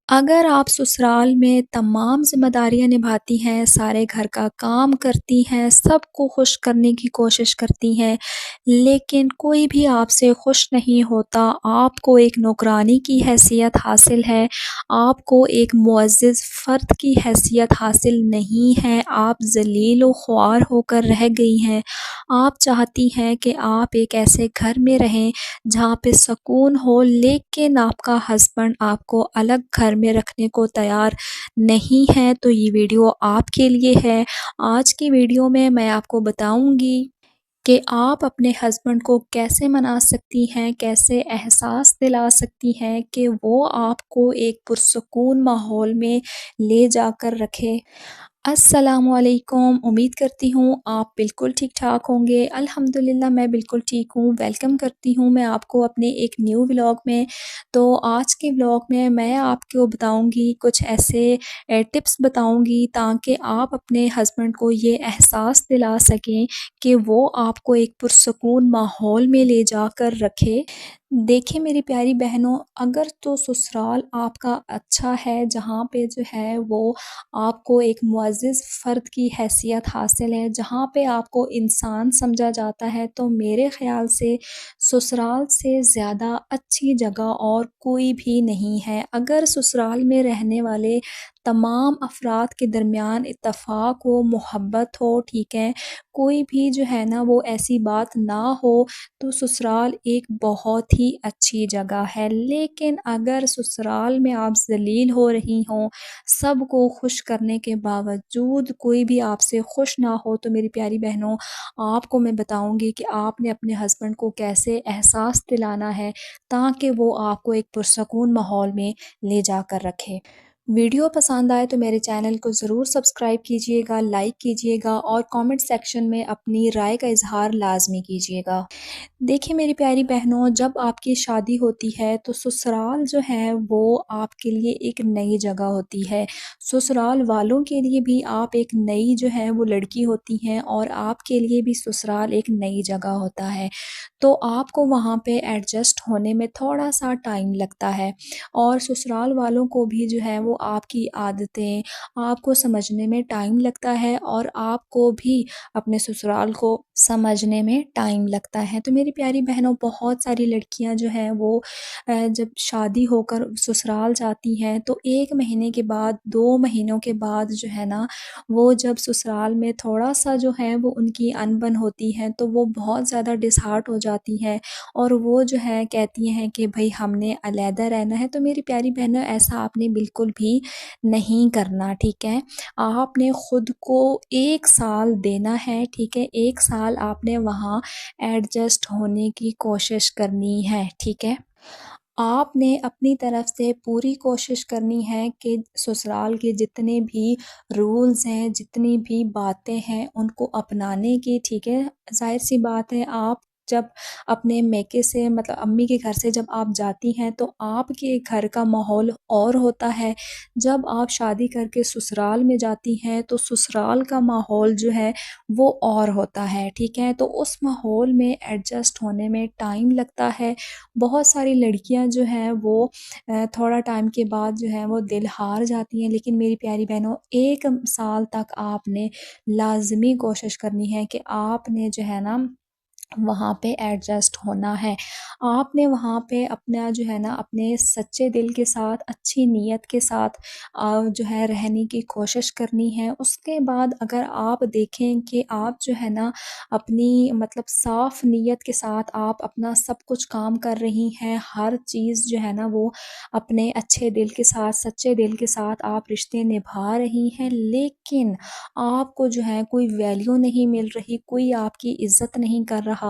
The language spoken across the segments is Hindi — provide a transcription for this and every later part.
अगर आप ससुराल में तमाम ज़िम्मेदारियाँ निभाती हैं, सारे घर का काम करती हैं, सबको खुश करने की कोशिश करती हैं, लेकिन कोई भी आपसे खुश नहीं होता, आपको एक नौकरानी की हैसियत हासिल है, आपको एक मुअज़्ज़िज़ फ़र्द की हैसियत हासिल नहीं है, आप ज़लील व ख्वार होकर रह गई हैं। आप चाहती हैं कि आप एक ऐसे घर में रहें, जहाँ पे सुकून हो, लेकिन आपका हस्बैंड आपको अलग घर में रखने को तैयार नहीं है, तो ये वीडियो आपके लिए है। आज की वीडियो में मैं आपको बताऊँगी कि आप अपने हस्बैंड को कैसे मना सकती हैं, कैसे एहसास दिला सकती हैं कि वो आपको एक पुरसुकून माहौल में ले जाकर रखे। अस्सलामुअलैकुम, उम्मीद करती हूँ आप बिल्कुल ठीक-ठाक होंगे। अल्हम्दुलिल्लाह मैं बिल्कुल ठीक हूँ। वेलकम करती हूँ मैं आपको अपने एक न्यू व्लॉग में। तो आज के व्लॉग में मैं आपको बताऊँगी कुछ ऐसे टिप्स बताऊँगी ताकि आप अपने हस्बैंड को ये एहसास दिला सकें कि वो आपको एक पुरसुकून माहौल में ले जाकर रखे। देखिए मेरी प्यारी बहनों, अगर तो ससुराल आपका अच्छा है, जहाँ पे जो है वो आपको एक मुअज़्ज़िज़ फ़र्द की हैसियत हासिल है, जहाँ पे आपको इंसान समझा जाता है, तो मेरे ख़्याल से ससुराल से ज़्यादा अच्छी जगह और कोई भी नहीं है। अगर ससुराल में रहने वाले तमाम अफ़राद के दरमियान इत्तेफ़ाक हो, मोहब्बत हो, ठीक है, कोई भी जो है ना वो ऐसी बात ना हो, तो ससुराल एक बहुत ही अच्छी जगह है। लेकिन अगर ससुराल में आप ज़लील हो रही हों, सबको खुश करने के बावजूद कोई भी आपसे खुश ना हो, तो मेरी प्यारी बहनों, आपको मैं बताऊँगी कि आपने अपने हस्बैंड को कैसे एहसास दिलाना है ताकि वो आपको एक पुरसकून माहौल में ले जाकर रखे। वीडियो पसंद आए तो मेरे चैनल को ज़रूर सब्सक्राइब कीजिएगा, लाइक कीजिएगा और कमेंट सेक्शन में अपनी राय का इज़हार लाज़मी कीजिएगा। देखिए मेरी प्यारी बहनों, जब आपकी शादी होती है तो ससुराल जो है वो आपके लिए एक नई जगह होती है। ससुराल वालों के लिए भी आप एक नई जो है वो लड़की होती हैं और आपके लिए भी ससुराल एक नई जगह होता है। तो आपको वहाँ पे एडजस्ट होने में थोड़ा-सा टाइम लगता है और ससुराल वालों को भी जो है वो आपकी आदतें, आपको समझने में टाइम लगता है और आपको भी अपने ससुराल को समझने में टाइम लगता है। तो मेरी प्यारी बहनों, बहुत सारी लड़कियाँ जो हैं वो जब शादी होकर ससुराल जाती हैं तो 1 महीने के बाद, 2 महीनों के बाद जो है ना, वो जब ससुराल में थोड़ा-सा जो है वो उनकी अनबन होती है, तो वो बहुत ज़्यादा डिसहार्ट हो जाती हैं और वो जो है कहती हैं कि भई हमने अलहदा रहना है। तो मेरी प्यारी बहनों, ऐसा आपने बिल्कुल भी नहीं करना, ठीक है? आपने खुद को 1 साल देना है, ठीक है? 1 साल आपने वहाँ एडजस्ट होने की कोशिश करनी है, ठीक है? आपने अपनी तरफ से पूरी कोशिश करनी है कि ससुराल के जितने भी रूल्स हैं, जितनी भी बातें हैं, उनको अपनाने की, ठीक है? ज़ाहिर-सी बात है, आप जब अपने मायके से मतलब अम्मी के घर से जब आप जाती हैं, तो आपके घर का माहौल और होता है। जब आप शादी करके ससुराल में जाती हैं, तो ससुराल का माहौल जो है, वो और होता है, ठीक है? तो उस माहौल में एडजस्ट होने में टाइम लगता है। बहुत सारी लड़कियां जो हैं वो थोड़ा टाइम के बाद जो है वो दिल हार जाती हैं, लेकिन मेरी प्यारी बहनों, 1 साल तक आपने लाज़मी कोशिश करनी है कि आपने जो है ना वहाँ पे एडजस्ट होना है। आपने वहाँ पे अपना जो है ना अपने सच्चे दिल के साथ, अच्छी नीयत के साथ जो है रहने की कोशिश करनी है। उसके बाद अगर आप देखें कि आप जो है ना अपनी मतलब साफ़ नीयत के साथ आप अपना सब कुछ काम कर रही हैं, हर चीज़ जो है ना वो अपने अच्छे दिल के साथ, सच्चे दिल के साथ आप रिश्ते निभा रही हैं, लेकिन आपको जो है कोई वैल्यू नहीं मिल रही, कोई आपकी इज़्ज़त नहीं कर रहा,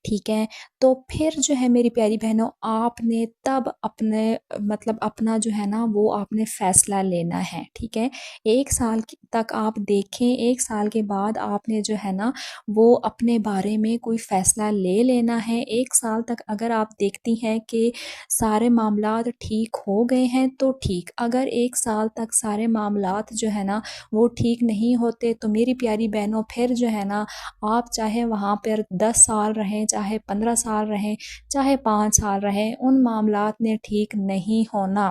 ठीक है? तो फिर जो है मेरी प्यारी बहनों, आपने तब अपने मतलब अपना जो है ना वो आपने फ़ैसला लेना है, ठीक है? 1 साल की तक आप देखें, 1 साल के बाद आपने जो है ना वो अपने बारे में कोई फ़ैसला ले लेना है। 1 साल तक अगर आप देखती हैं कि सारे मामलात ठीक हो गए हैं, तो ठीक। अगर 1 साल तक सारे मामलात जो है ना वो ठीक नहीं होते, तो मेरी प्यारी बहनों, फिर जो है ना आप चाहे वहाँ पर 10 साल रहें, चाहे 15 साल रहें, चाहे 5 साल रहें, उन मामलात ने ठीक नहीं होना।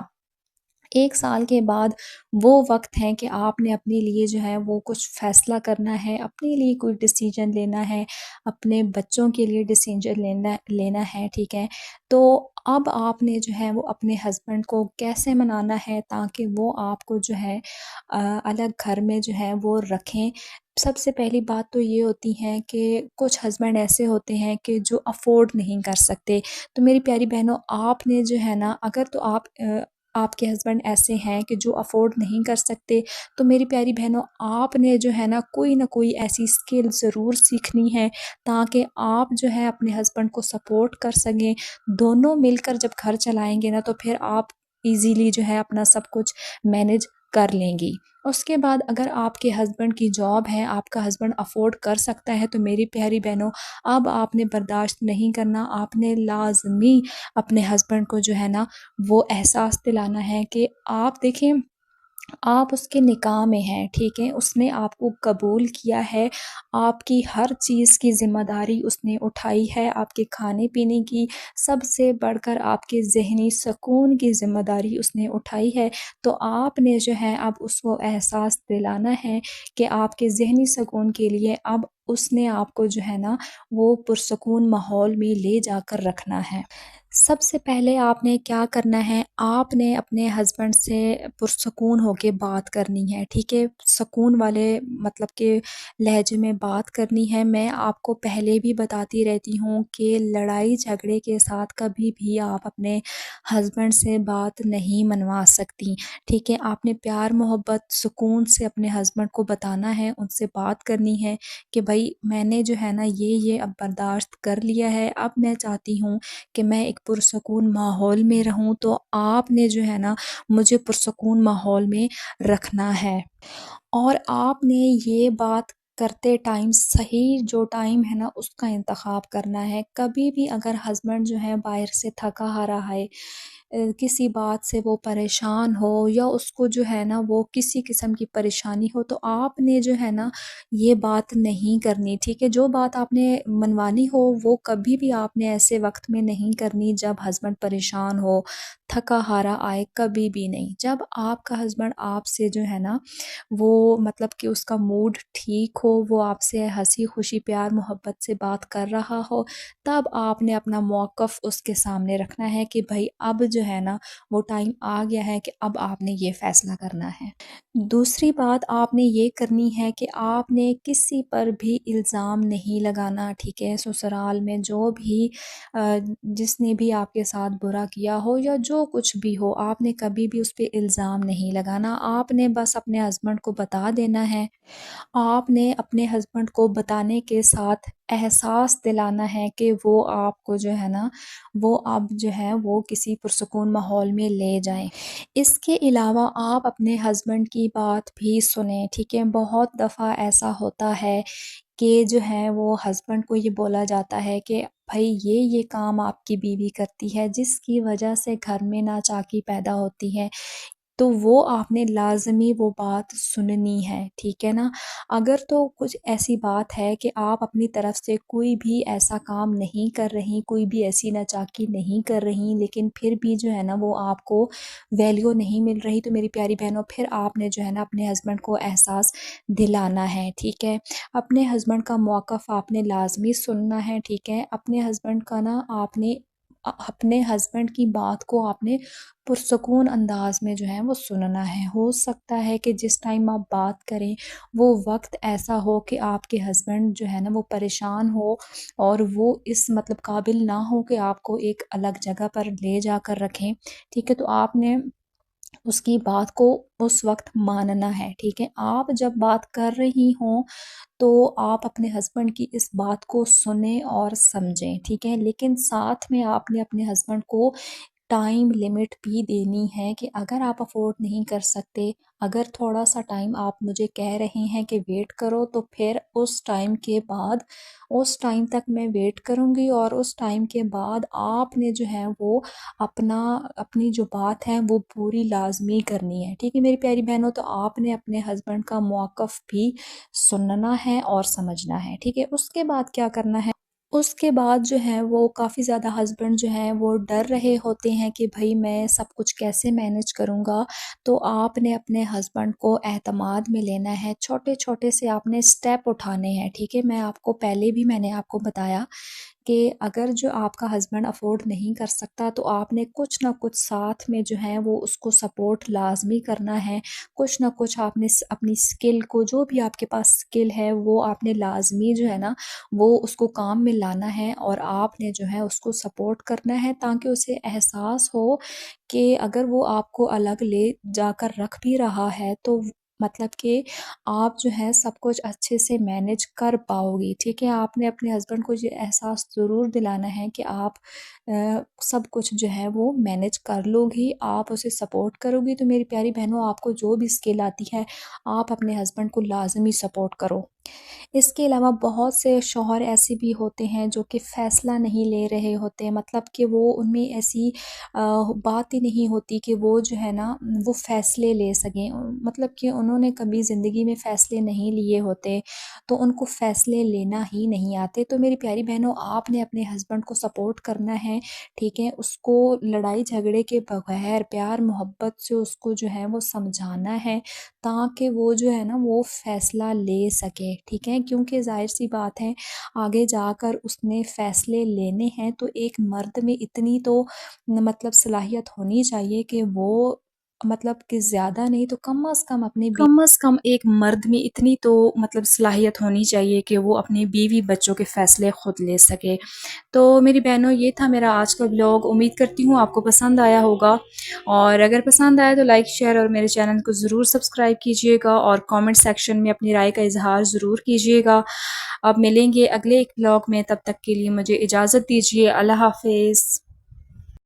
1 साल के बाद वो वक़्त है कि आपने अपने लिए जो है वो कुछ फ़ैसला करना है, अपने लिए कोई डिसीज़न लेना है, अपने बच्चों के लिए डिसीज़न लेना लेना है, ठीक है? तो अब आपने जो है वो अपने हस्बैंड को कैसे मनाना है ताकि वो आपको जो है अलग घर में जो है वो रखें। सबसे पहली बात तो ये होती है कि कुछ हस्बैंड ऐसे होते हैं कि जो अफ़ोर्ड नहीं कर सकते। तो मेरी प्यारी बहनों, आपने जो है ना, अगर तो आपके हस्बैंड ऐसे हैं कि जो अफ़ोर्ड नहीं कर सकते, तो मेरी प्यारी बहनों, आपने जो है ना कोई न कोई ऐसी स्किल ज़रूर सीखनी है ताकि आप जो है अपने हस्बैंड को सपोर्ट कर सकें। दोनों मिलकर जब घर चलाएँगे ना, तो फिर आप ईज़िली जो है अपना सब कुछ मैनेज कर लेंगी। उसके बाद अगर आपके हस्बैंड की जॉब है, आपका हस्बैंड अफ़ोर्ड कर सकता है, तो मेरी प्यारी बहनों, अब आपने बर्दाश्त नहीं करना, आपने लाज़मी अपने हस्बैंड को जो है ना वो एहसास दिलाना है कि आप देखें, आप उसके निकाह में हैं, ठीक है? उसने आपको कबूल किया है, आपकी हर चीज़ की ज़िम्मेदारी उसने उठाई है, आपके खाने-पीने की, सबसे बढ़कर आपके ज़हनी सुकून की ज़िम्मेदारी उसने उठाई है। तो आपने जो है अब उसको एहसास दिलाना है कि आपके ज़हनी सुकून के लिए अब उसने आपको जो है ना वो पुरसुकून माहौल में ले जाकर रखना है। सबसे पहले आपने क्या करना है, आपने अपने हस्बैंड से पुरसुकून होके बात करनी है, ठीक है? सुकून वाले मतलब के लहजे में बात करनी है। मैं आपको पहले भी बताती रहती हूँ कि लड़ाई-झगड़े के साथ कभी भी आप अपने हस्बैंड से बात नहीं मनवा सकती, ठीक है? आपने प्यार-मोहब्बत, सुकून से अपने हस्बैंड को बताना है, उनसे बात करनी है कि भई मैंने जो है ना ये अब बर्दाश्त कर लिया है, अब मैं चाहती हूँ कि मैं एक पुरसुकून माहौल में रहूँ, तो आपने जो है ना मुझे पुरसुकून माहौल में रखना है। और आपने ये बात करते टाइम सही जो टाइम है ना उसका इंतख़ाब करना है। कभी भी अगर हस्बैंड जो है बाहर से थका-हारा है, किसी बात से वो परेशान हो या उसको जो है ना वो किसी किस्म की परेशानी हो, तो आपने जो है ना ये बात नहीं करनी, ठीक है? जो बात आपने मनवानी हो वो कभी भी आपने ऐसे वक़्त में नहीं करनी जब हस्बैंड परेशान हो, थका-हारा आए, कभी भी नहीं। जब आपका हस्बैंड आपसे जो है ना वो मतलब कि उसका मूड ठीक हो, वो आपसे हँसी-खुशी, प्यार-मोहब्बत से बात कर रहा हो, तब आपने अपना मौक़िफ़ उसके सामने रखना है कि भई अब जो है ना वो टाइम आ गया है कि अब आपने ये फ़ैसला करना है। दूसरी बात आपने ये करनी है कि आपने किसी पर भी इल्ज़ाम नहीं लगाना, ठीक है? ससुराल में जो भी जिसने भी आपके साथ बुरा किया हो या जो कुछ भी हो, आपने कभी भी उस पे इल्ज़ाम नहीं लगाना। आपने बस अपने हस्बैंड को बता देना है। आपने अपने हस्बैंड को बताने के साथ एहसास दिलाना है कि वो आपको जो है ना, वो अब जो है वो किसी पुरसुकून माहौल में ले जाएँ। इसके अलावा आप अपने हस्बैंड की बात भी सुनें, ठीक है? बहुत दफ़ा ऐसा होता है कि जो है वो हस्बैंड को ये बोला जाता है कि भई ये काम आपकी बीवी करती है जिसकी वजह से घर में नाचाकी पैदा होती है। तो वो आपने लाज़मी वो बात सुननी है, ठीक है ना? अगर तो कुछ ऐसी बात है कि आप अपनी तरफ से कोई भी ऐसा काम नहीं कर रहीं, कोई भी ऐसी नाचाकी नहीं कर रहीं, लेकिन फिर भी जो है ना वो आपको वैल्यू नहीं मिल रही, तो मेरी प्यारी बहनों, फिर आपने जो है ना अपने हस्बैंड को एहसास दिलाना है, ठीक है? अपने हस्बैंड का मौक़िफ़ आपने लाज़मी सुनना है, ठीक है? अपने हस्बैंड का ना आपने अपने हस्बैंड की बात को आपने पुरसुकून अंदाज़ में जो है वो सुनना है। हो सकता है कि जिस टाइम आप बात करें, वो वक़्त ऐसा हो कि आपके हस्बैंड जो है ना वो परेशान हो और वो इस मतलब काबिल ना हो कि आपको एक अलग जगह पर ले जाकर रखें, ठीक है? तो आपने उसकी बात को उस वक़्त मानना है, ठीक है? आप जब बात कर रही हों, तो आप अपने हस्बैंड की इस बात को सुनें और समझें, ठीक है? लेकिन साथ में आपने अपने हस्बैंड को टाइम लिमिट भी देनी है कि अगर आप अफ़ोर्ड नहीं कर सकते, अगर थोड़ा-सा टाइम आप मुझे कह रहे हैं कि वेट करो, तो फिर उस टाइम के बाद उस टाइम तक मैं वेट करूँगी और उस टाइम के बाद आपने जो है वो अपना अपनी जो बात है वो पूरी लाज़मी करनी है, ठीक है मेरी प्यारी बहनों? तो आपने अपने हस्बैंड का मौक़िफ़ भी सुनना है और समझना है, ठीक है? उसके बाद क्या करना है, उसके बाद जो है वो काफ़ी ज़्यादा हस्बैंड जो हैं वो डर रहे होते हैं कि भई मैं सब कुछ कैसे मैनेज करूँगा। तो आपने अपने हस्बैंड को एतमाद में लेना है, छोटे-छोटे से आपने स्टेप उठाने हैं, ठीक है? मैं आपको पहले भी मैंने आपको बताया कि अगर जो आपका हस्बैंड अफ़ोर्ड नहीं कर सकता तो आपने कुछ न कुछ साथ में जो है वो उसको सपोर्ट लाज़मी करना है। कुछ न कुछ आपने अपनी स्किल को, जो भी आपके पास स्किल है वो आपने लाज़मी जो है ना वो उसको काम में लाना है और आपने जो है उसको सपोर्ट करना है, ताकि उसे एहसास हो कि अगर वो आपको अलग ले जाकर रख भी रहा है तो मतलब कि आप जो है सब कुछ अच्छे से मैनेज कर पाओगी, ठीक है? आपने अपने हस्बैंड को ये एहसास ज़रूर दिलाना है कि आप सब कुछ जो है वो मैनेज कर लोगी, आप उसे सपोर्ट करोगी। तो मेरी प्यारी बहनों, आपको जो भी स्किल आती है, आप अपने हस्बैंड को लाज़मी सपोर्ट करो। इसके अलावा बहुत से शौहर ऐसे भी होते हैं जो कि फ़ैसला नहीं ले रहे होते, मतलब कि वो उनमें ऐसी बात ही नहीं होती कि वो जो है ना वो फ़ैसले ले सकें। मतलब कि उन्होंने कभी ज़िंदगी में फ़ैसले नहीं लिए होते, तो उनको फ़ैसले लेना ही नहीं आते। तो मेरी प्यारी बहनों, आपने अपने हस्बैंड को सपोर्ट करना है, ठीक है? उसको लड़ाई झगड़े के बगैर प्यार मोहब्बत से उसको जो है वो समझाना है, ताकि वो जो है ना वो फ़ैसला ले सके, ठीक है? क्योंकि ज़ाहिर-सी बात है, आगे जाकर उसने फ़ैसले लेने हैं, तो एक मर्द में इतनी तो मतलब सलाहियत होनी चाहिए कि वो मतलब कि ज़्यादा नहीं तो कम अज़ कम एक मर्द में इतनी तो मतलब सलाहियत होनी चाहिए कि वो अपनी बीवी बच्चों के फ़ैसले खुद ले सके। तो मेरी बहनों, ये था मेरा आज का व्लॉग। उम्मीद करती हूँ आपको पसंद आया होगा, और अगर पसंद आया तो लाइक, शेयर और मेरे चैनल को ज़रूर सब्सक्राइब कीजिएगा और कमेंट सेक्शन में अपनी राय का इज़हार ज़रूर कीजिएगा। अब मिलेंगे अगले एक व्लॉग में, तब तक के लिए मुझे इजाज़त दीजिए। अल्लाह हाफ़िज़।